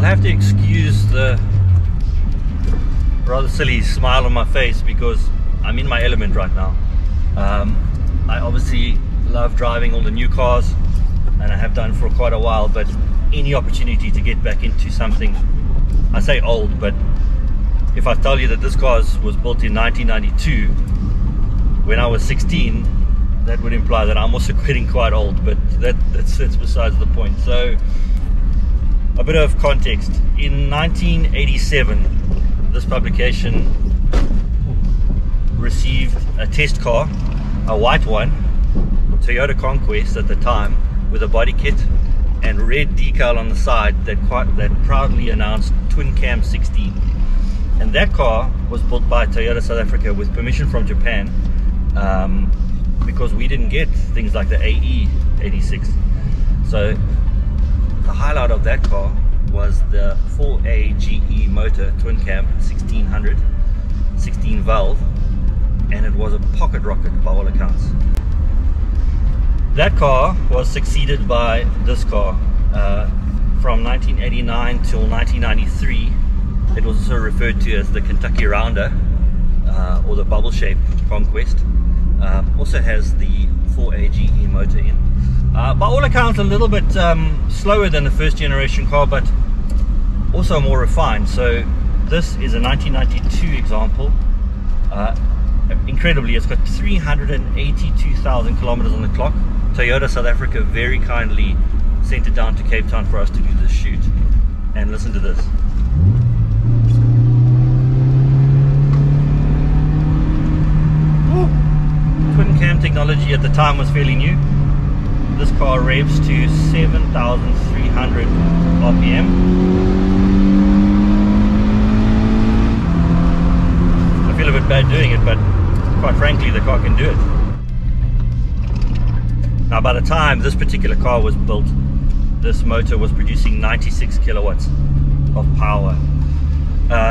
have to excuse the rather silly smile on my face because I'm in my element right now. I obviously love driving all the new cars, and I have done for quite a while, but any opportunity to get back into something, I say old, but if I tell you that this car was built in 1992 when I was 16, that would imply that I'm also getting quite old, but that's besides the point. So a bit of context. In 1987, this publication received a test car, a white one, Toyota Conquest at the time, with a body kit and red decal on the side that proudly announced twin cam 16. And that car was built by Toyota South Africa with permission from Japan, because we didn't get things like the AE86. So the highlight of that car was the 4AGE motor twin cam 1600, 16 valve, and it was a pocket rocket by all accounts. That car was succeeded by this car from 1989 till 1993. It was also referred to as the Kentucky Rounder, or the bubble-shaped Conquest. Also has the 4AGE motor in. By all accounts, a little bit slower than the first generation car, but also more refined. So this is a 1992 example. Incredibly, it's got 382,000 kilometers on the clock. Toyota South Africa very kindly sent it down to Cape Town for us to do this shoot. And listen to this. Woo. Twin cam technology at the time was fairly new. This car revs to 7,300 RPM. I feel a bit bad doing it, but quite frankly, the car can do it. Now, by the time this particular car was built, this motor was producing 96 kilowatts of power.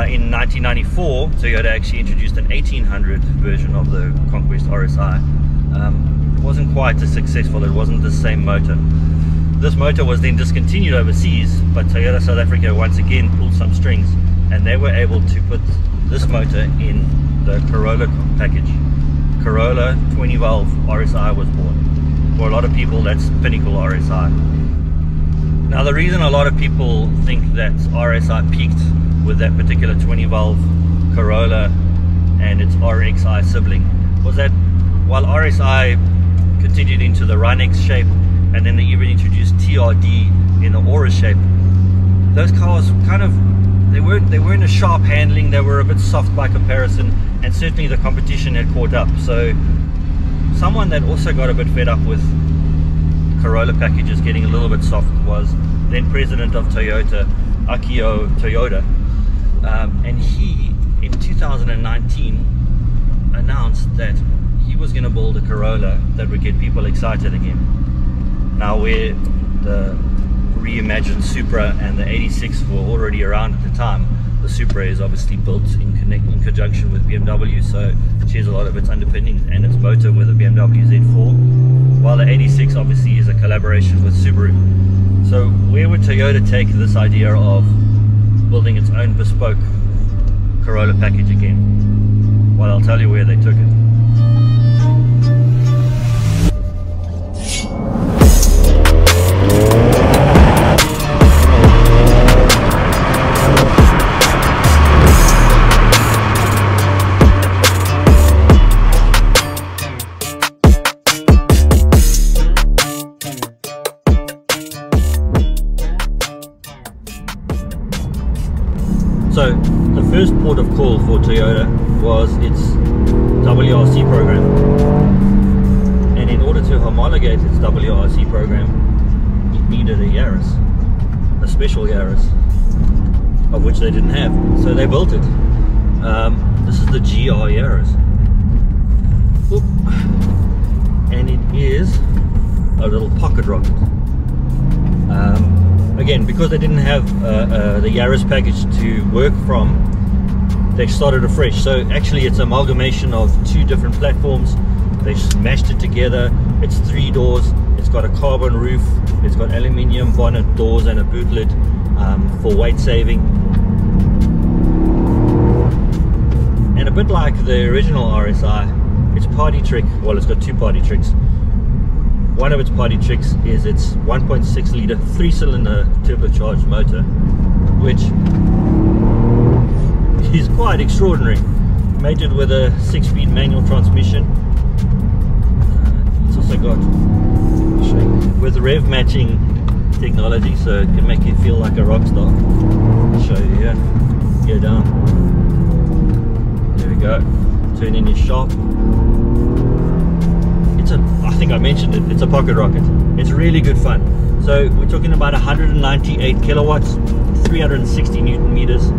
In 1994, Toyota actually introduced an 1800 version of the Conquest RSi. It wasn't quite as successful, it wasn't the same motor. This motor was then discontinued overseas, but Toyota South Africa once again pulled some strings, and they were able to put this motor in the Corolla package. Corolla 20 valve RSi was born. For a lot of people, that's pinnacle RSi. Now, the reason a lot of people think that RSi peaked with that particular 20 valve Corolla and its RXi sibling was that while RSi continued into the Run-X shape, and then they even introduced TRD in the Aura shape, those cars kind of, they weren't a sharp handling, they were a bit soft by comparison, and certainly the competition had caught up. So someone that also got a bit fed up with Corolla packages getting a little bit soft was then president of Toyota, Akio Toyoda, and he in 2019 announced that he was going to build a Corolla that would get people excited again. Now, where the reimagined Supra and the 86 were already around at the time, the Supra is obviously built in conjunction with BMW, so it shares a lot of its underpinnings and its motor with a BMW Z4, while the 86 obviously is a collaboration with Subaru. So where would Toyota take this idea of building its own bespoke Corolla package again? Well, I'll tell you where they took it. So the first port of call for Toyota was its WRC program, and in order to homologate its WRC program, it needed a Yaris, a special Yaris, of which they didn't have, so they built it. This is the GR Yaris. Oop. And it is a little pocket rocket. Again, because they didn't have the Yaris package to work from, they started afresh. So actually it's an amalgamation of two different platforms. They smashed it together. It's 3 doors, it's got a carbon roof, it's got aluminium bonnet doors and a boot lid. for weight saving. And a bit like the original RSi, its party trick, well, it's got two party tricks. One of its party tricks is its 1.6 litre 3-cylinder turbocharged motor, which is quite extraordinary. Mated with a 6-speed manual transmission. It's also got with rev matching technology, so it can make you feel like a rock star. I'll show you here. Go down. There we go. Turn in your shop. I think I mentioned it, it's a pocket rocket. It's really good fun. So we're talking about 198 kilowatts, 360 Newton meters.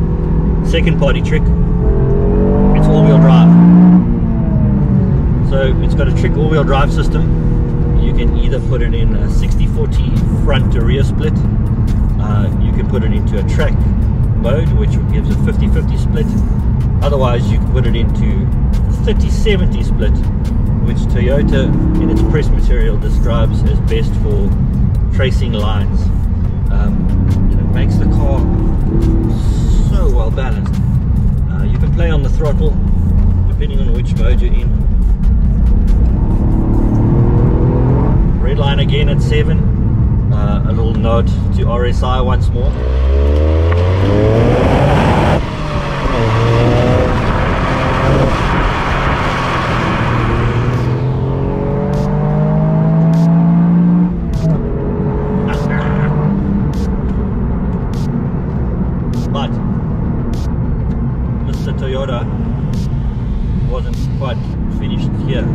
Second party trick, it's all-wheel drive. So it's got a trick all-wheel drive system. You can either put it in a 60-40 front to rear split. You can put it into a track mode, which gives a 50-50 split. Otherwise, you can put it into 30-70 split, which Toyota in its press material describes as best for tracing lines. It makes the car so well balanced. You can play on the throttle depending on which mode you're in. Red line again at 7. A little nod to RSi once more. But Mr. Toyota wasn't quite finished here.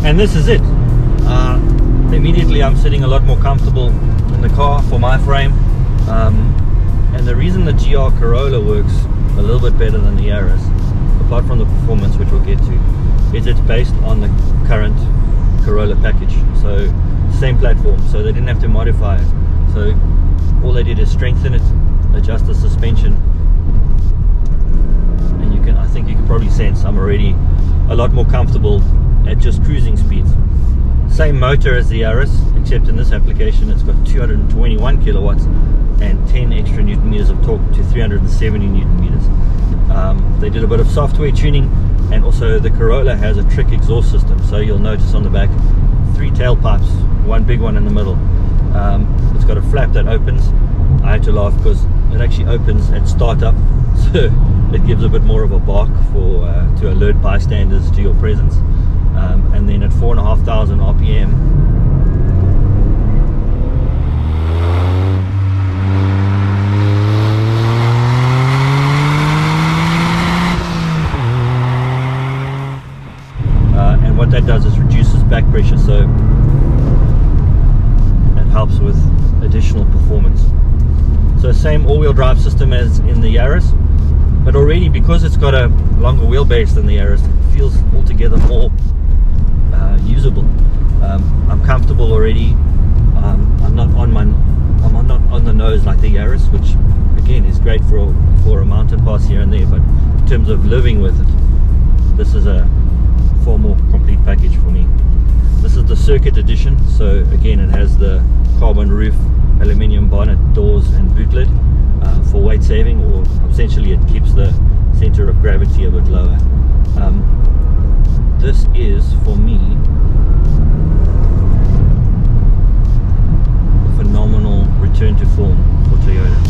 And this is it. Immediately I'm sitting a lot more comfortable in the car for my frame, and the reason the GR Corolla works a little bit better than the Yaris, apart from the performance, which we'll get to, is it's based on the current Corolla package. So same platform, so they didn't have to modify it. So all they did is strengthen it, adjust the suspension, and I think you can probably sense I'm already a lot more comfortable at just cruising speeds. Same motor as the Yaris, except in this application it's got 221 kilowatts and 10 extra Newton meters of torque to 370 Newton meters. They did a bit of software tuning, and also the Corolla has a trick exhaust system. So you'll notice on the back 3 tailpipes, one big one in the middle. It's got a flap that opens. I had to laugh because it actually opens at startup, so it gives a bit more of a bark to alert bystanders to your presence. And then at 4,500 RPM, and what that does is reduces back pressure, so it helps with additional performance. So same all-wheel drive system as in the Yaris, but already because it's got a longer wheelbase than the Yaris, it feels altogether more usable. I'm comfortable already. I'm not on the nose like the Yaris, which again is great for a mountain pass here and there, but in terms of living with it, this is a far more complete package for me. This is the circuit edition, so again it has the carbon roof, aluminium bonnet, doors and boot lid for weight saving, or essentially it keeps the center of gravity a bit lower. This is, for me, a phenomenal return to form for Toyota.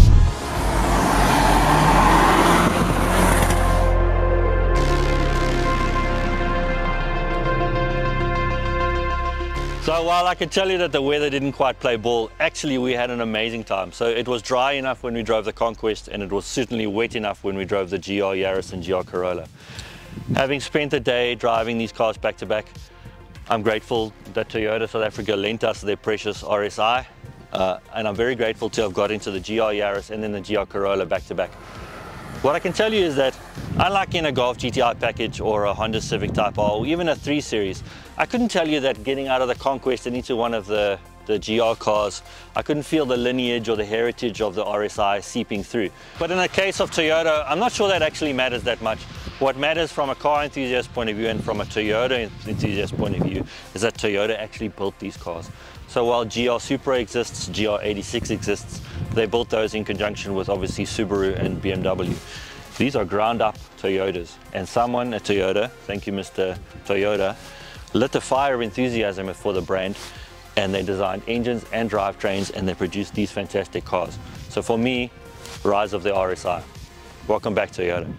So while I can tell you that the weather didn't quite play ball, actually we had an amazing time. So it was dry enough when we drove the Conquest, and it was certainly wet enough when we drove the GR Yaris and GR Corolla. Having spent a day driving these cars back to back, I'm grateful that Toyota South Africa lent us their precious RSi, and I'm very grateful to have got into the GR Yaris and then the GR Corolla back to back. What I can tell you is that Unlike in a Golf GTI package or a Honda Civic Type R or even a 3 Series, I couldn't tell you that getting out of the Conquest and into one of the GR cars, I couldn't feel the lineage or the heritage of the RSi seeping through. But in the case of Toyota, I'm not sure that actually matters that much. What matters from a car enthusiast point of view and from a Toyota enthusiast point of view is that Toyota actually built these cars. So while GR Supra exists, GR86 exists, they built those in conjunction with obviously Subaru and BMW. These are ground up Toyotas, and someone at Toyota, thank you Mr. Toyota, lit a fire of enthusiasm for the brand, and they designed engines and drivetrains, and they produced these fantastic cars. So for me, rise of the RSi. Welcome back, Toyota.